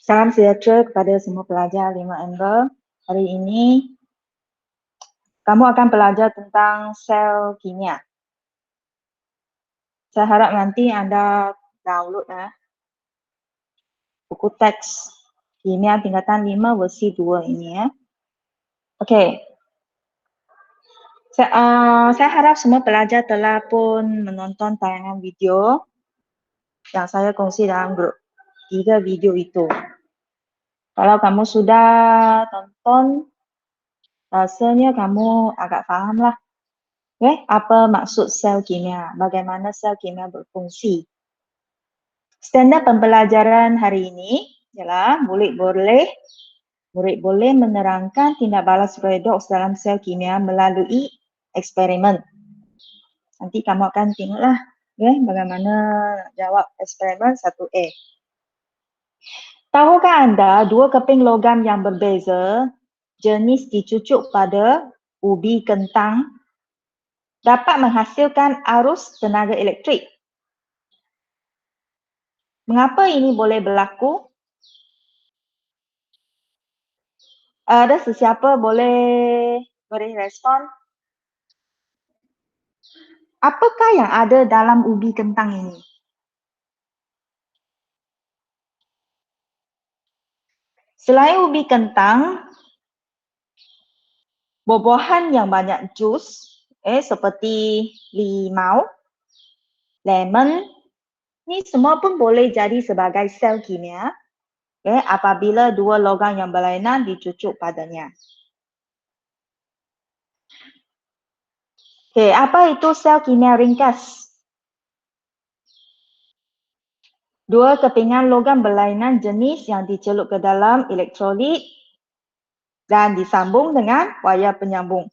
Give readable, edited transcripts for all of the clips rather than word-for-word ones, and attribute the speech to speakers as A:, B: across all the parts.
A: Salam sejahtera kepada semua pelajar 5 Hari ini kamu akan belajar tentang sel kimia. Saya harap nanti anda download buku teks kimia tingkatan 5 versi 2 ini ya. Okey. Saya harap semua pelajar telah pun menonton tayangan video yang saya kongsi dalam grup 3 video itu. Kalau kamu sudah tonton, rasanya kamu agak faham lah. Apa maksud sel kimia? Bagaimana sel kimia berfungsi? Standard pembelajaran hari ini ialah murid boleh menerangkan tindak balas redoks dalam sel kimia melalui eksperimen. Nanti kamu akan tengoklah bagaimana jawab eksperimen 1A. Tahukah anda dua keping logam yang berbeza jenis dicucuk pada ubi kentang dapat menghasilkan arus tenaga elektrik? Mengapa ini boleh berlaku? Ada sesiapa boleh beri respon? Apakah yang ada dalam ubi kentang ini? Selain ubi kentang, buah-buahan yang banyak jus seperti limau, lemon, ni semua pun boleh jadi sebagai sel kimia apabila dua logam yang berlainan dicucuk padanya. Apa itu sel kimia ringkas? Dua kepingan logam berlainan jenis yang dicelup ke dalam elektrolit dan disambung dengan wayar penyambung.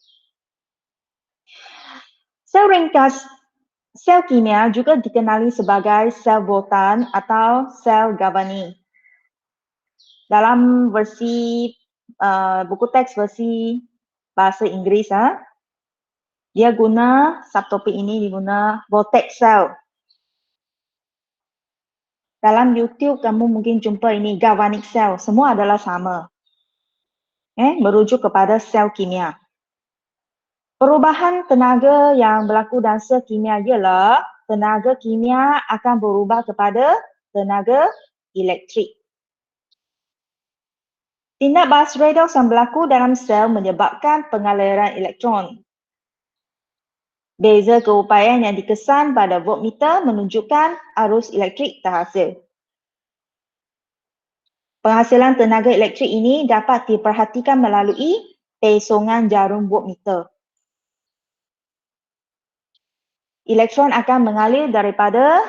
A: Sel ringkas sel kimia juga dikenali sebagai sel Voltan atau sel Galvani. Dalam versi buku teks versi bahasa Inggeris, dia guna subtopik ini diguna voltaic cell. Dalam YouTube kamu mungkin jumpa ini galvanic cell, semua adalah sama. Merujuk kepada sel kimia. Perubahan tenaga yang berlaku dalam sel kimia ialah tenaga kimia akan berubah kepada tenaga elektrik. Tindak balas redoks yang berlaku dalam sel menyebabkan pengaliran elektron. Beza keupayaan yang dikesan pada voltmeter menunjukkan arus elektrik terhasil. Penghasilan tenaga elektrik ini dapat diperhatikan melalui pesongan jarum voltmeter. Elektron akan mengalir daripada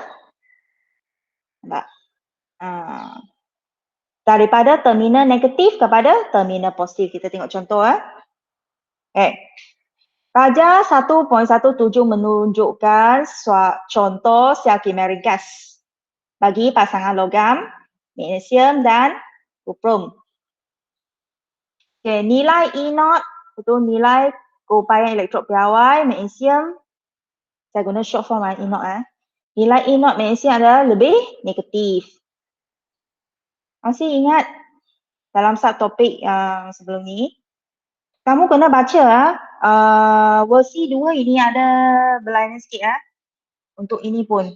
A: terminal negatif kepada terminal positif. Kita tengok contoh. Pelajar 1.17 menunjukkan contoh sel kimia ringkas bagi pasangan logam, magnesium dan kuprum. Nilai E0 itu nilai keupayaan elektrod piawai magnesium. Saya guna short form E0. Nilai E0 magnesium adalah lebih negatif. Masih ingat dalam subtopik yang sebelum ni? Kamu kena baca versi 2 ini ada berlainan sikit untuk ini pun.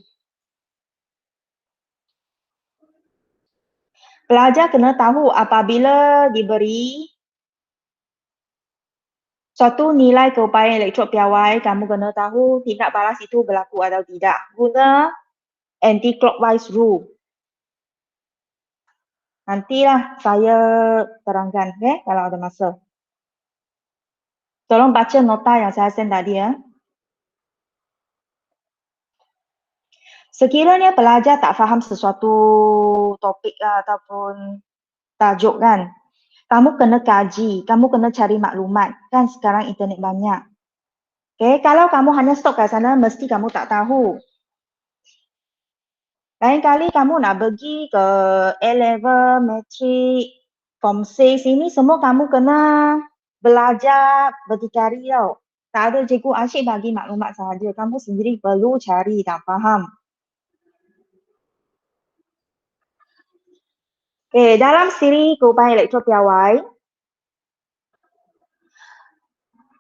A: Pelajar kena tahu apabila diberi suatu nilai keupayaan elektrod piawai, kamu kena tahu tindak balas itu berlaku atau tidak. Guna anti-clockwise rule. Nantilah saya terangkan kalau ada masa. Tolong baca nota yang saya send tadi Sekiranya pelajar tak faham sesuatu topik ataupun tajuk kan, kamu kena kaji, kamu kena cari maklumat. Kan sekarang internet banyak. Kalau kamu hanya stop kat sana, mesti kamu tak tahu. Lain kali kamu nak pergi ke A-level, matrik, form 6, ini semua kamu kena belajar berdikari tau. Tak ada cikgu asyik bagi maklumat sahaja. Kamu sendiri perlu cari dan faham. Okey, dalam siri keupayaan elektropiawai,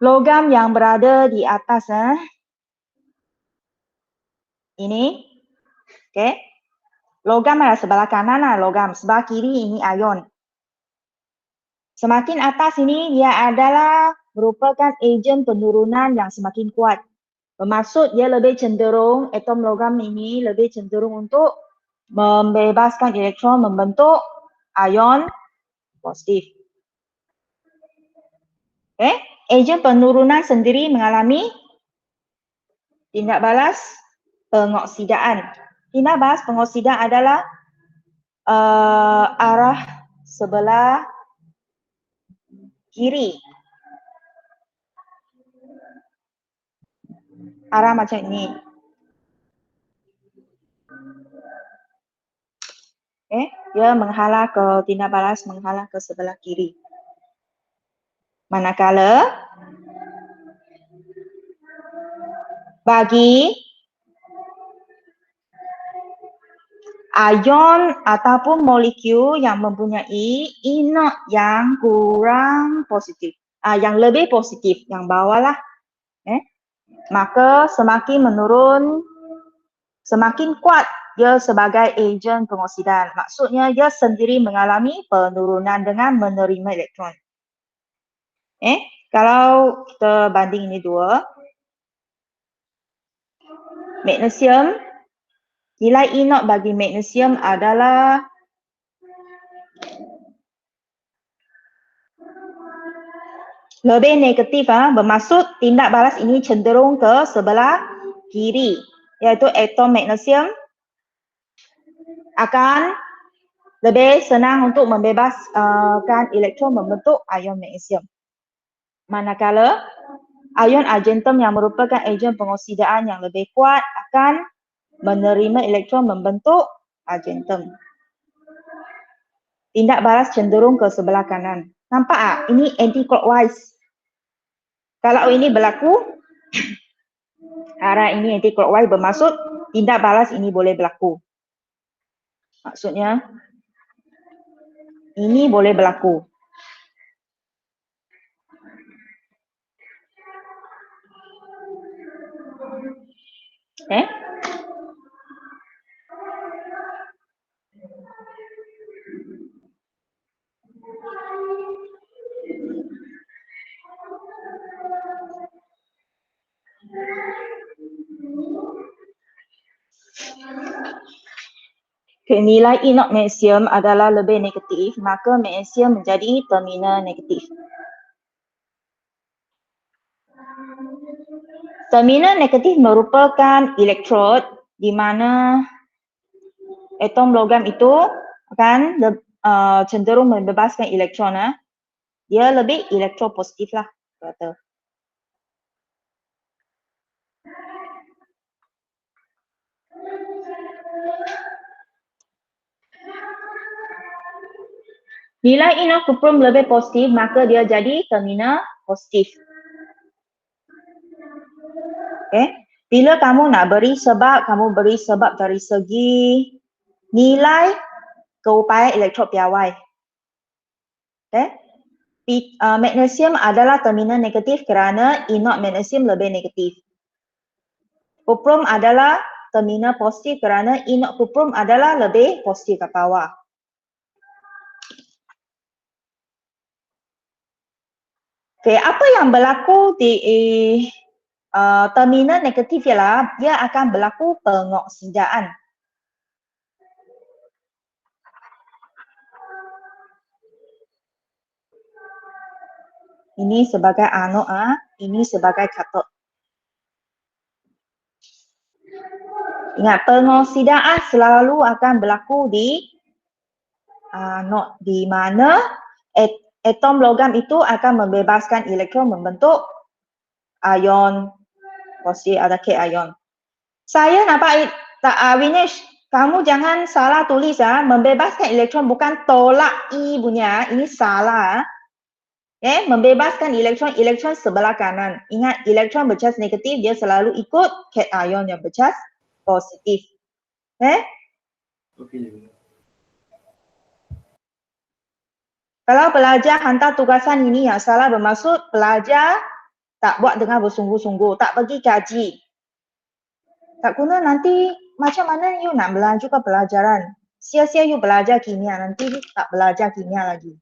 A: logam yang berada di atas ini, okey. Logam adalah sebelah kanan logam, sebelah kiri ini ion. Semakin atas ini dia adalah merupakan ejen penurunan yang semakin kuat. Bermaksud dia lebih cenderung, atom logam ini lebih cenderung untuk membebaskan elektron membentuk ion positif. Ejen penurunan sendiri mengalami tindak balas pengoksidaan. Tindak balas pengoksidaan adalah arah sebelah kiri. Arah macam ini. Dia menghalang ke tindak balas menghalang ke sebelah kiri. Manakala bagi ion ataupun molekul yang mempunyai inert yang kurang positif, yang lebih positif, yang bawah lah, maka semakin menurun, semakin kuat dia sebagai ejen pengoksidan. Maksudnya dia sendiri mengalami penurunan dengan menerima elektron. Kalau kita banding ini dua, magnesium, nilai inert bagi magnesium adalah lebih negatif, bermaksud tindak balas ini cenderung ke sebelah kiri, iaitu atom magnesium akan lebih senang untuk membebaskan elektron membentuk ion magnesium. Manakala ion argentum yang merupakan ejen pengoksidaan yang lebih kuat akan menerima elektron membentuk argentum. Tindak balas cenderung ke sebelah kanan. Nampak tak? Ini anti-clockwise. Kalau ini berlaku, arah ini anti-clockwise bermaksud tindak balas ini boleh berlaku. Maksudnya, ini boleh berlaku. Nilai inert magnesium adalah lebih negatif, maka magnesium menjadi terminal negatif. Terminal negatif merupakan elektrod di mana atom logam itu akan cenderung membebaskan elektron. Dia lebih elektropositif lah kata. Nilai inert kuprum lebih positif, maka dia jadi terminal positif. Bila kamu nak beri sebab, kamu beri sebab dari segi nilai keupayaan elektropiawai. Magnesium adalah terminal negatif kerana inert magnesium lebih negatif. Kuprum adalah terminal positif kerana inert kuprum adalah lebih positif ke bawah. Apa yang berlaku di terminal negatif ialah dia akan berlaku pengoksidaan. Ini sebagai anod, ini sebagai katot. Ingat, pengoksidaan selalu akan berlaku di anod, di mana atom logam itu akan membebaskan elektron membentuk ion positif atau cation. Saya nampak Vinesh, kamu jangan salah tulis membebaskan elektron bukan tolak I punya, ini salah. Membebaskan elektron sebelah kanan. Ingat, elektron bercas negatif dia selalu ikut cation yang bercas positif. Kalau pelajar hantar tugasan ini yang salah bermaksud pelajar tak buat dengan bersungguh-sungguh, tak pergi kaji. Tak guna nanti macam mana you nak melanjutkan pelajaran. Sia-sia you belajar kimia, nanti tak belajar kimia lagi.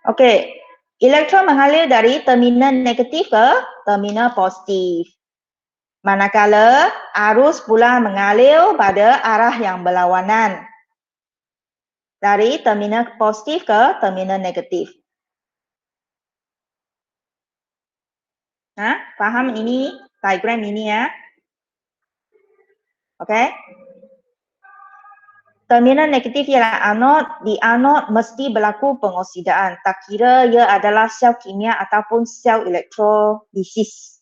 A: Okey, elektron mengalir dari terminal negatif ke terminal positif. Manakala arus pula mengalir pada arah yang berlawanan. Dari terminal positif ke terminal negatif. Faham ini diagram ini ya? Okey. Terminal negatif ialah anod. Di anod mesti berlaku pengoksidaan. Tak kira ia adalah sel kimia ataupun sel elektrolisis.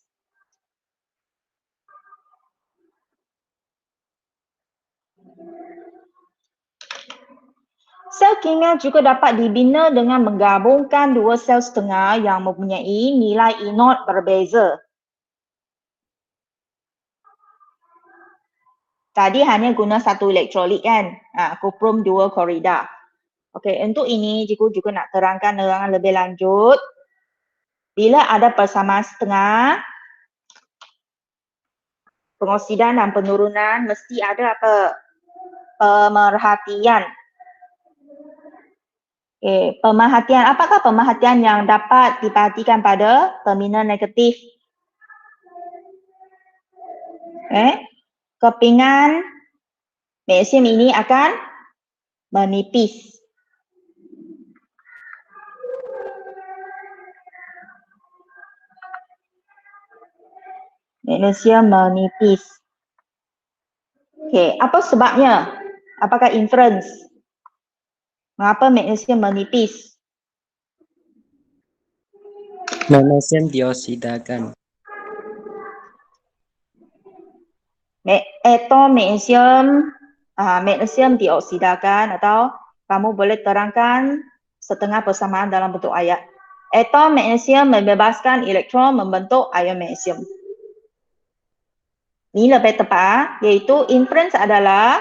A: Sel kimia juga dapat dibina dengan menggabungkan dua sel setengah yang mempunyai nilai inod berbeza. Tadi hanya guna satu elektrolit kan? Kuprum 2 klorida. Okey, untuk ini cikgu juga nak terangkan dengan lebih lanjut. Bila ada persamaan setengah, pengoksidan dan penurunan mesti ada apa? Pemerhatian. Pemerhatian, apakah pemerhatian yang dapat diperhatikan pada terminal negatif? Kepingan magnesium ini akan menipis. Magnesium menipis. Okey, apa sebabnya? Apakah inference? Mengapa magnesium menipis?
B: Magnesium dioksidakan.
A: Atom magnesium dioksidakan, atau kamu boleh terangkan setengah persamaan dalam bentuk ayat. Atom magnesium membebaskan elektron membentuk ion magnesium. Ini lebih tepat, iaitu inference adalah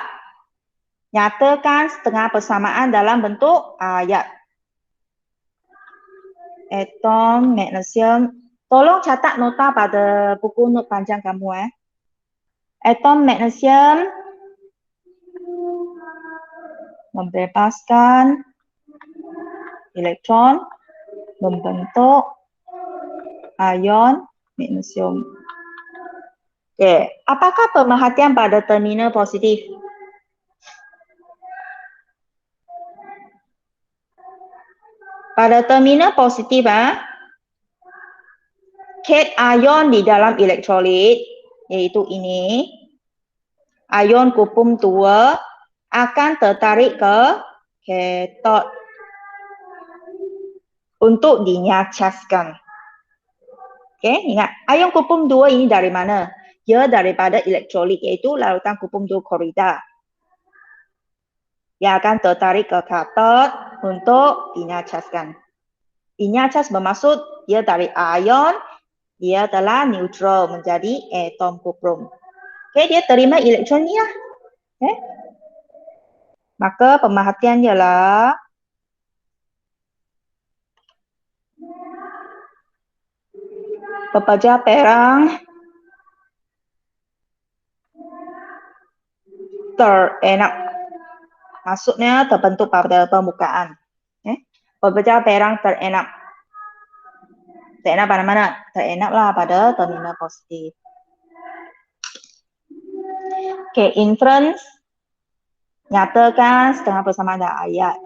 A: nyatakan setengah persamaan dalam bentuk ayat. Atom magnesium, tolong catat nota pada buku not panjang kamu. Atom magnesium membebaskan elektron membentuk ion magnesium. Okey, apakah pemerhatian pada terminal positif? Pada terminal positif, ket ion di dalam elektrolit, iaitu ini, ion kuprum 2 akan tertarik ke katod untuk dinyacaskan. Okey, ingat, ion kuprum 2 ini dari mana? Ia daripada elektrolit, iaitu larutan kuprum 2 klorida. Yang akan tertarik ke katod untuk dinyacaskan. Dinyacas bermaksud ia dari ion, dia telah neutral menjadi atom kuprum. Okey, dia terima elektron ni lah. Maka pemerhatian ialah pepejah perang terenak. Maksudnya terbentuk pada permukaan. Pepejah perang terenak. Terenak pada mana? Terenaklah pada terminal positif. Okey, inference nyatakan setengah persamaan dalam ayat.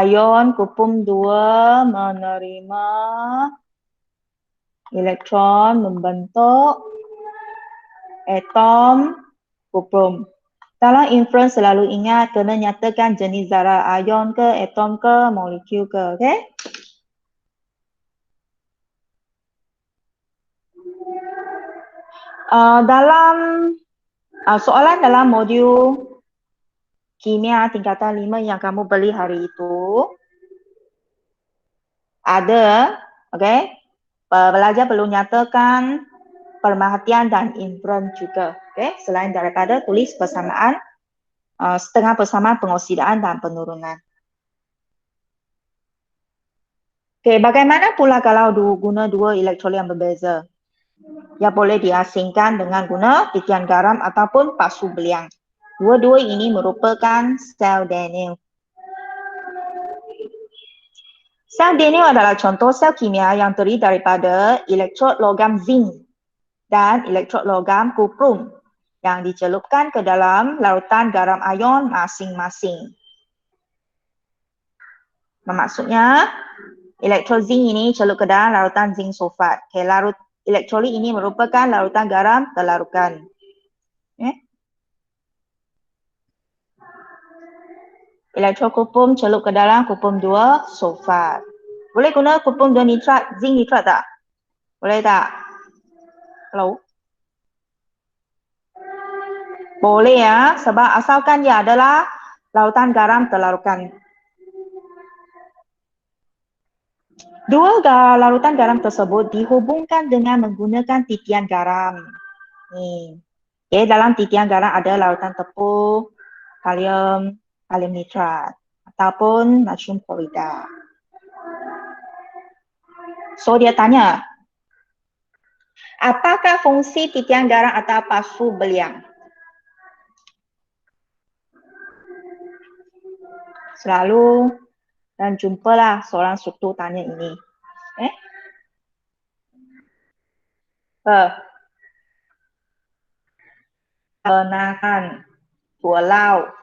A: Ion kuprum 2 menerima elektron membentuk atom kuprum. Dalam inference selalu ingat kena nyatakan jenis zarah, ion ke, atom ke, molekul ke, okey? Dalam soalan dalam modul kimia tingkatan 5 yang kamu beli hari itu, ada, okey? Pelajar perlu nyatakan pemerhatian dan inference juga, Okay? Selain daripada tulis persamaan, setengah persamaan pengoksidaan dan penurunan. Okay, bagaimana pula kalau guna dua elektrolit yang berbeza? Yang boleh diasingkan dengan guna titian garam ataupun pasu beliang. Dua-dua ini merupakan sel Daniell. Sel Daniell adalah contoh sel kimia yang terdiri daripada elektrod logam zinc dan elektrod logam kuprum yang dicelupkan ke dalam larutan garam ion masing-masing. Maksudnya, elektrod zinc ini celup ke dalam larutan zinc sulfat. Okay, elektrolit ini merupakan larutan garam terlarutkan. Okay. Elektrod kuprum celup ke dalam kuprum 2 sulfat. Boleh guna kuprum 2 nitrat, zinc nitrat tak? Boleh tak? Hello? Boleh ya, sebab asalkan dia adalah lautan garam terlarutkan. Dua larutan garam tersebut dihubungkan dengan menggunakan titian garam. Ni. Okay, dalam titian garam ada larutan tepung, kalium nitrat ataupun natrium klorida. So dia tanya, apakah fungsi titian garam atau pasu beliang? Selalu dan jumpalah seorang struktur tanya ini. Kenakan pulau.